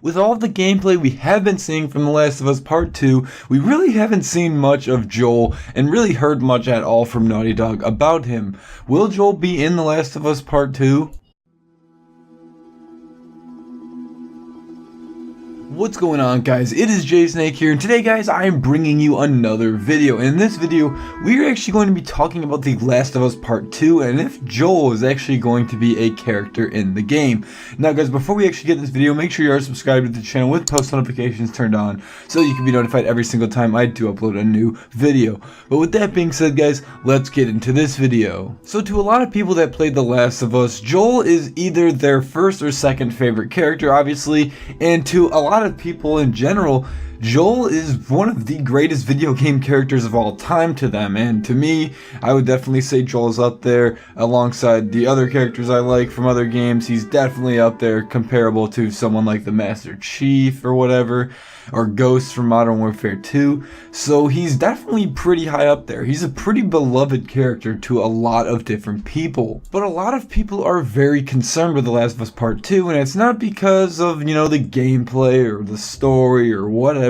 With all the gameplay we have been seeing from The Last of Us Part 2, we really haven't seen much of Joel and really heard much at all from Naughty Dog about him. Will Joel be in The Last of Us Part 2? What's going on, guys? It is JSnake here, and today, guys, I am bringing you another video. In this video, we are actually going to be talking about The Last of Us Part 2 and if Joel is actually going to be a character in the game. Now, guys, before we actually get in this video, make sure you are subscribed to the channel with post notifications turned on so you can be notified every single time I do upload a new video. But with that being said, guys, let's get into this video. So to a lot of people that played The Last of Us, Joel is either their first or second favorite character, obviously, and to a lot of people in general, Joel is one of the greatest video game characters of all time to them, and to me, I would definitely say Joel's up there alongside the other characters I like from other games. He's definitely up there comparable to someone like the Master Chief or whatever, or Ghost from Modern Warfare 2, so he's definitely pretty high up there. He's a pretty beloved character to a lot of different people. But a lot of people are very concerned with The Last of Us Part 2, and it's not because of, the gameplay or the story or whatever.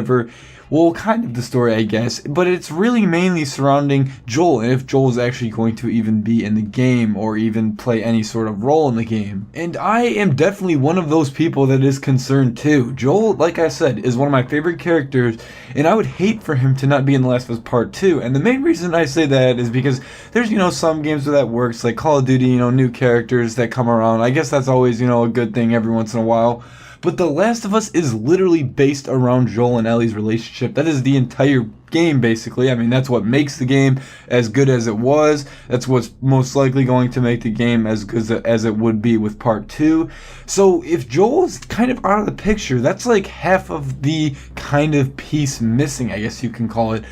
Well, kind of the story, I guess, but it's really mainly surrounding Joel and if Joel is actually going to even be in the game or even play any sort of role in the game. And I am definitely one of those people that is concerned too. Joel, like I said, is one of my favorite characters, and I would hate for him to not be in The Last of Us Part 2. And the main reason I say that is because there's, some games where that works, like Call of Duty, new characters that come around. I guess that's always, a good thing every once in a while. But The Last of Us is literally based around Joel and Ellie's relationship. That is the entire game, basically. I mean, that's what makes the game as good as it was. That's what's most likely going to make the game as good as it would be with Part 2. So if Joel is kind of out of the picture, that's like half of the kind of piece missing, I guess you can call it,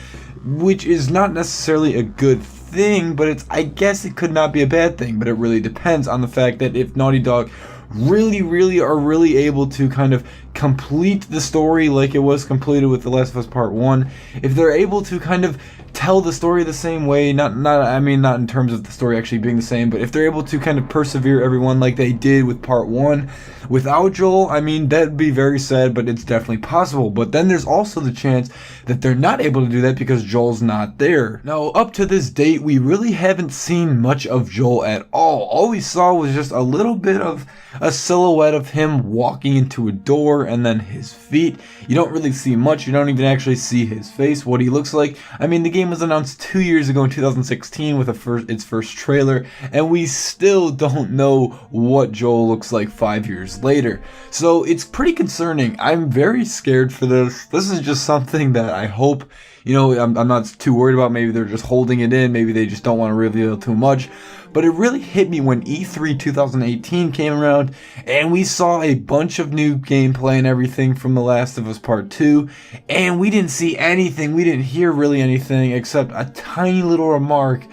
which is not necessarily a good thing, but I guess it could not be a bad thing, but it really depends on the fact that if Naughty Dog really are able to kind of complete the story like it was completed with The Last of Us Part 1, if they're able to kind of tell the story the same way, not in terms of the story actually being the same, but if they're able to kind of persevere everyone like they did with Part 1 without Joel, that'd be very sad, but it's definitely possible. But then there's also the chance that they're not able to do that because Joel's not there. Now, up to this date, we really haven't seen much of Joel at all. All we saw was just a little bit of a silhouette of him walking into a door and then his feet. You don't really see much. You don't even actually see his face, what he looks like. The game was announced 2 years ago in 2016 with its first trailer, and we still don't know what Joel looks like 5 years later. So it's pretty concerning. I'm very scared for this. This is just something that I hope, I'm not too worried about. Maybe they're just holding it in. Maybe they just don't want to reveal too much. But it really hit me when E3 2018 came around and we saw a bunch of new gameplay and everything from The Last of Us Part 2, and we didn't see anything, we didn't hear really anything except a tiny little remark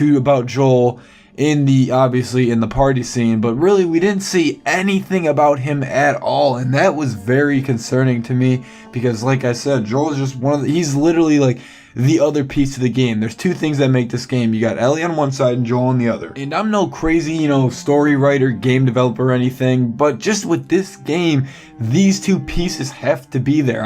about Joel obviously in the party scene, but really we didn't see anything about him at all, and that was very concerning to me because, like I said, Joel is just he's literally like the other piece of the game. There's two things that make this game. You got Ellie on one side and Joel on the other. And I'm no crazy, story writer, game developer or anything, but just with this game, these two pieces have to be there.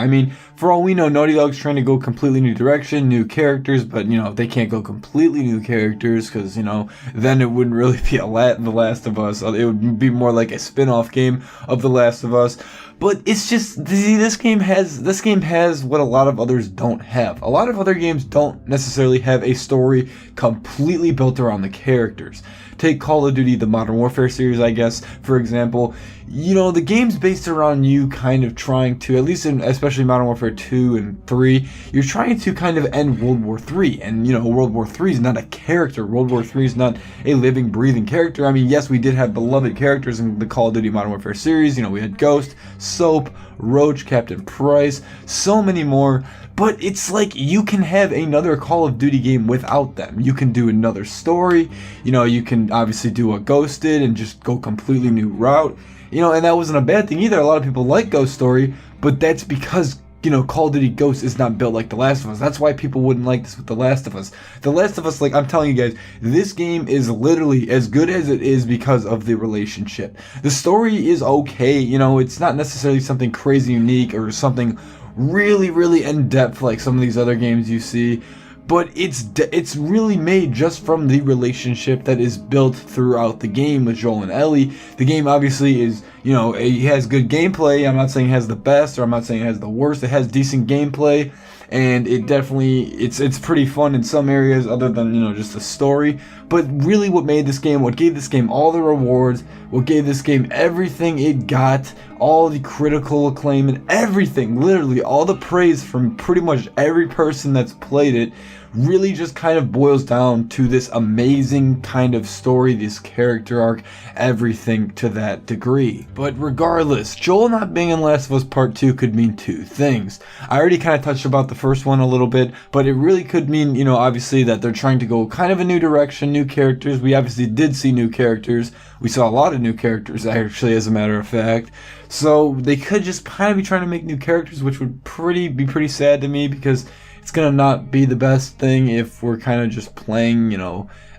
For all we know, Naughty Dog's trying to go completely new direction, new characters, but, they can't go completely new characters because, then it wouldn't really be The Last of Us. It would be more like a spin-off game of The Last of Us. But it's just, this game has what a lot of others don't have. A lot of other games don't necessarily have a story completely built around the characters. Take Call of Duty, the Modern Warfare series, I guess, for example. The game's based around you kind of trying to, at least especially Modern Warfare 2 and 3, you're trying to kind of end World War 3. And, World War 3 is not a character. World War 3 is not a living, breathing character. Yes, we did have beloved characters in the Call of Duty Modern Warfare series. We had Ghost, Soap, Roach, Captain Price, so many more. But it's like you can have another Call of Duty game without them. You can do another story. You can obviously do what Ghost did and just go completely new route. And that wasn't a bad thing either. A lot of people like Ghost Story, but that's because Call of Duty Ghosts is not built like The Last of Us. That's why people wouldn't like this with The Last of Us. The Last of Us, like I'm telling you guys, this game is literally as good as it is because of the relationship. The story is okay, it's not necessarily something crazy unique or something really, really in-depth like some of these other games you see. But it's really made just from the relationship that is built throughout the game with Joel and Ellie. The game obviously is, it has good gameplay. I'm not saying it has the best, or I'm not saying it has the worst. It has decent gameplay, and it definitely, it's pretty fun in some areas other than, just the story. But really what made this game, what gave this game all the rewards, what gave this game everything it got, all the critical acclaim and everything, literally all the praise from pretty much every person that's played it, really just kind of boils down to this amazing kind of story, this character arc, everything to that degree. But regardless, Joel not being in Last of Us Part 2 could mean two things. I already kind of touched about the first one a little bit, but it really could mean, obviously that they're trying to go kind of a new direction, new characters. We obviously did see new characters. We saw a lot of new characters, actually, as a matter of fact. So they could just kind of be trying to make new characters, which would be pretty sad to me, because it's gonna not be the best thing if we're kind of just playing,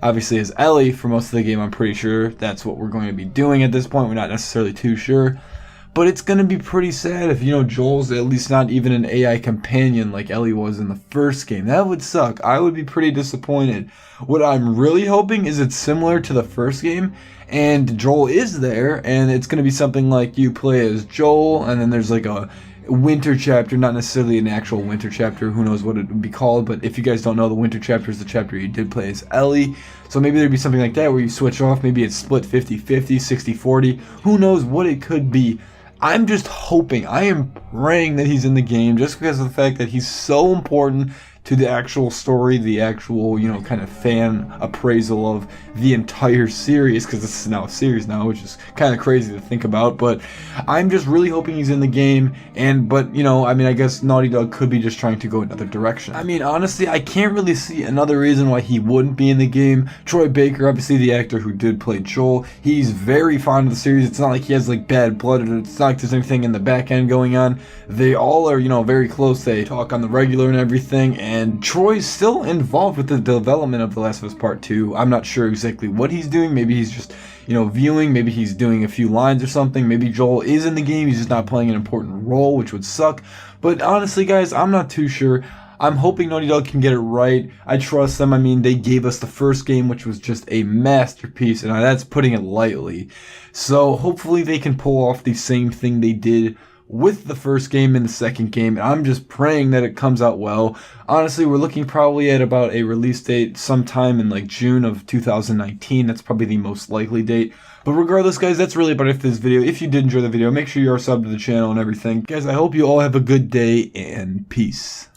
obviously as Ellie for most of the game. I'm pretty sure that's what we're going to be doing at this point. We're not necessarily too sure. But it's gonna be pretty sad if, Joel's at least not even an AI companion like Ellie was in the first game. That would suck. I would be pretty disappointed. What I'm really hoping is it's similar to the first game, and Joel is there, and it's gonna be something like you play as Joel, and then there's like a winter chapter, not necessarily an actual winter chapter, who knows what it would be called, but if you guys don't know, the winter chapter is the chapter you did play as Ellie. So maybe there'd be something like that where you switch off, maybe it's split 50-50, 60-40, who knows what it could be. I'm just hoping, I am praying that he's in the game, just because of the fact that he's so important to the actual story, the actual, kind of fan appraisal of the entire series, because this is now a series now, which is kind of crazy to think about. But I'm just really hoping he's in the game, but I guess Naughty Dog could be just trying to go another direction. Honestly, I can't really see another reason why he wouldn't be in the game. Troy Baker, obviously the actor who did play Joel, he's very fond of the series. It's not like he has like bad blood, or it's not like there's anything in the back end going on. They all are, very close. They talk on the regular and everything, and Troy's still involved with the development of The Last of Us Part 2. I'm not sure exactly what he's doing. Maybe he's just, viewing. Maybe he's doing a few lines or something. Maybe Joel is in the game. He's just not playing an important role, which would suck. But honestly, guys, I'm not too sure. I'm hoping Naughty Dog can get it right. I trust them. They gave us the first game, which was just a masterpiece, and that's putting it lightly. So hopefully they can pull off the same thing they did with the first game and the second game, and I'm just praying that it comes out well. Honestly, we're looking probably at about a release date sometime in like June of 2019. That's probably the most likely date. But regardless, guys, that's really about it for this video. If you did enjoy the video, make sure you are subbed to the channel and everything. Guys, I hope you all have a good day, and peace.